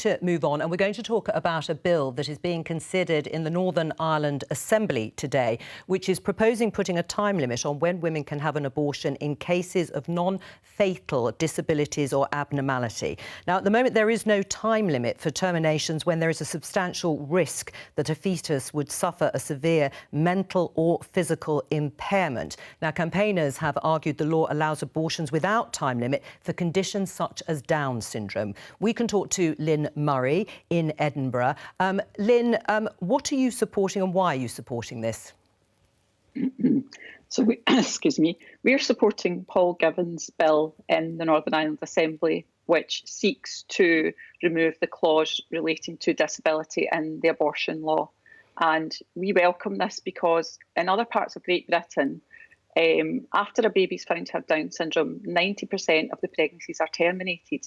To move on, and we're going to talk about a bill that is being considered in the Northern Ireland Assembly today, which is proposing putting a time limit on when women can have an abortion in cases of non-fatal disabilities or abnormality. Now, at the moment, there is no time limit for terminations when there is a substantial risk that a fetus would suffer a severe mental or physical impairment. Now, campaigners have argued the law allows abortions without time limit for conditions such as Down syndrome. We can talk to Lynn Murray in Edinburgh. Lynn, what are you supporting and why are you supporting this? So, we're supporting Paul Givan's bill in the Northern Ireland Assembly, which seeks to remove the clause relating to disability in the abortion law. And we welcome this because in other parts of Great Britain, after a baby is found to have Down syndrome, 90% of the pregnancies are terminated.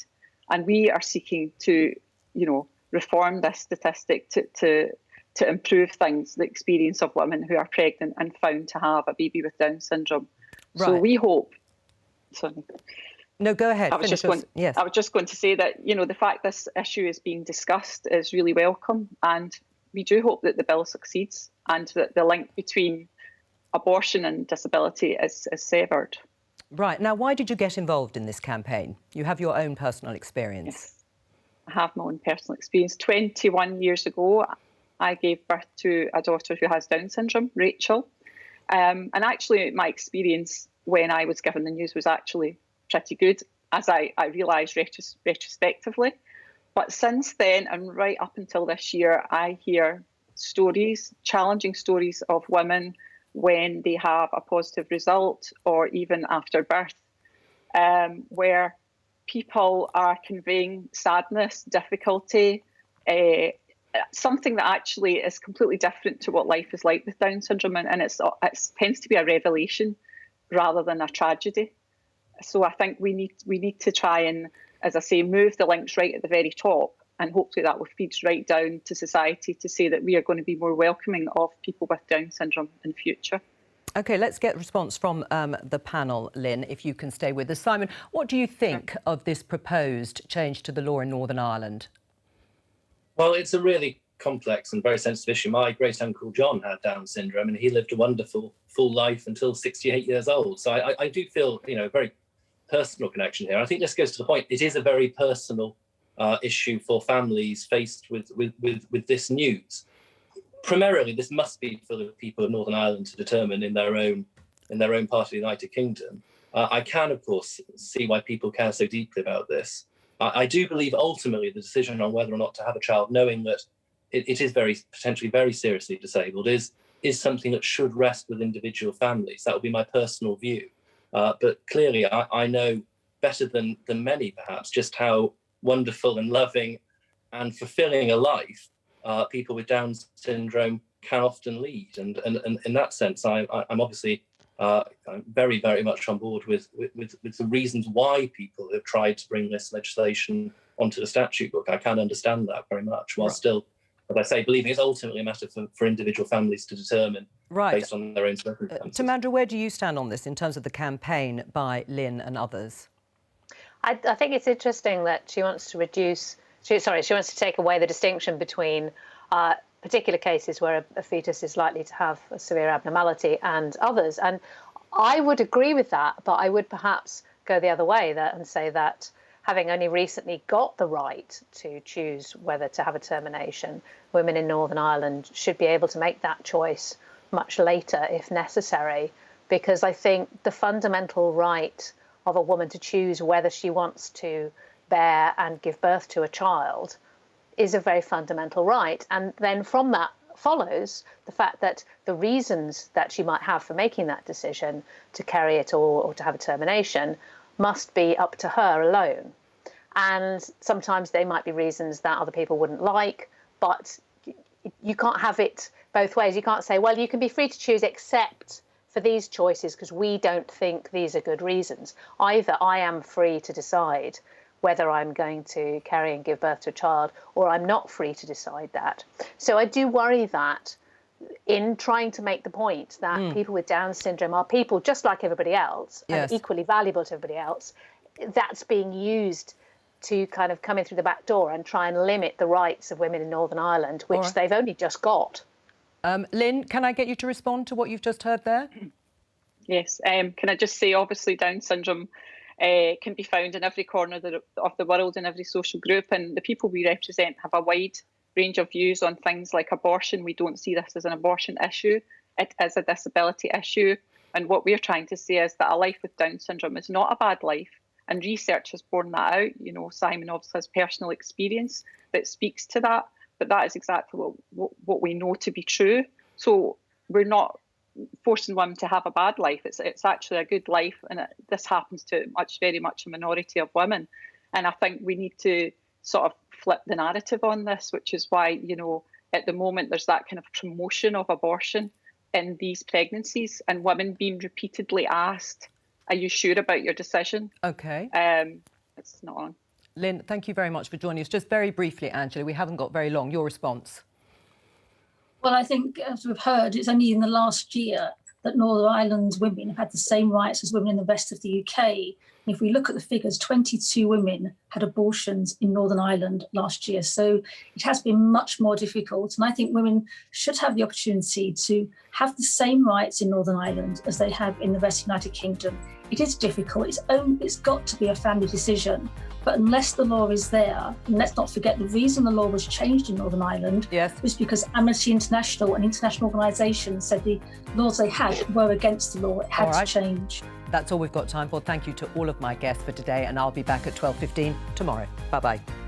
And we are seeking to, reform this statistic to improve things, the experience of women who are pregnant and found to have a baby with Down syndrome. Right. So we hope. Sorry. No, go ahead. I was just going to say that, the fact this issue is being discussed is really welcome. And we do hope that the bill succeeds and that the link between abortion and disability is severed. Right. Now, why did you get involved in this campaign? You have your own personal experience. Yes, I have my own personal experience. 21 years ago, I gave birth to a daughter who has Down syndrome, Rachel. And actually, my experience when I was given the news was actually pretty good, as I realised retrospectively. But since then, and right up until this year, I hear stories, challenging stories of women when they have a positive result or even after birth, where people are conveying sadness, difficulty, something that actually is completely different to what life is like with Down syndrome, and it tends to be a revelation rather than a tragedy. So I think we need to try and, as I say, move the links right at the very top, and hopefully that will feed right down to society to say that we are going to be more welcoming of people with Down syndrome in the future. OK, let's get a response from the panel, Lynn, if you can stay with us. Simon, what do you think of this proposed change to the law in Northern Ireland? Well, it's a really complex and very sensitive issue. My great-uncle John had Down syndrome and he lived a wonderful, full life until 68 years old. So I do feel, a very personal connection here. I think this goes to the point. It is a very personal issue for families faced with this news. Primarily, this must be for the people of Northern Ireland to determine in their own part of the United Kingdom. I can, of course, see why people care so deeply about this. I do believe ultimately the decision on whether or not to have a child, knowing that it is potentially very seriously disabled, is something that should rest with individual families. That would be my personal view. But clearly, I know better than many, perhaps, just how wonderful and loving and fulfilling a life people with Down syndrome can often lead. And in that sense, I'm obviously very, very much on board with the reasons why people have tried to bring this legislation onto the statute book. I can understand that very much, while still, as I say, believing it's ultimately a matter for individual families to determine based on their own circumstances. Tamandra, where do you stand on this in terms of the campaign by Lynn and others? I think it's interesting that she wants to take away the distinction between particular cases where a fetus is likely to have a severe abnormality and others. And I would agree with that, but I would perhaps go the other way and say that having only recently got the right to choose whether to have a termination, women in Northern Ireland should be able to make that choice much later if necessary, because I think the fundamental right of a woman to choose whether she wants to bear and give birth to a child is a very fundamental right. And then from that follows the fact that the reasons that she might have for making that decision to carry it or to have a termination must be up to her alone. And sometimes they might be reasons that other people wouldn't like, but you can't have it both ways. You can't say, well, you can be free to choose except for these choices because we don't think these are good reasons. Either I am free to decide whether I'm going to carry and give birth to a child, or I'm not free to decide that. So I do worry that in trying to make the point that people with Down syndrome are people just like everybody else, and equally valuable to everybody else, that's being used to kind of come in through the back door and try and limit the rights of women in Northern Ireland, which they've only just got. Lynn, can I get you to respond to what you've just heard there? Yes. Can I just say, obviously, Down syndrome can be found in every corner of the world, in every social group, and the people we represent have a wide range of views on things like abortion. We don't see this as an abortion issue. It is a disability issue. And what we're trying to say is that a life with Down syndrome is not a bad life. And research has borne that out. You know, Simon obviously has personal experience that speaks to that. But that is exactly what we know to be true. So we're not forcing women to have a bad life. It's actually a good life. And this happens to very much a minority of women. And I think we need to sort of flip the narrative on this, which is why, you know, at the moment there's that kind of promotion of abortion in these pregnancies, and women being repeatedly asked, are you sure about your decision? OK. It's not on. Lynn, thank you very much for joining us. Just very briefly, Angela, we haven't got very long. Your response? Well, I think, as we've heard, it's only in the last year that Northern Ireland women have had the same rights as women in the rest of the UK. And if we look at the figures, 22 women had abortions in Northern Ireland last year. So it has been much more difficult. And I think women should have the opportunity to have the same rights in Northern Ireland as they have in the rest of the United Kingdom. It is difficult. It's got to be a family decision. But unless the law is there, and let's not forget the reason the law was changed in Northern Ireland was because Amnesty International and international organisations said the laws they had were against the law. It had to change. That's all we've got time for. Thank you to all of my guests for today, and I'll be back at 12:15 tomorrow. Bye-bye.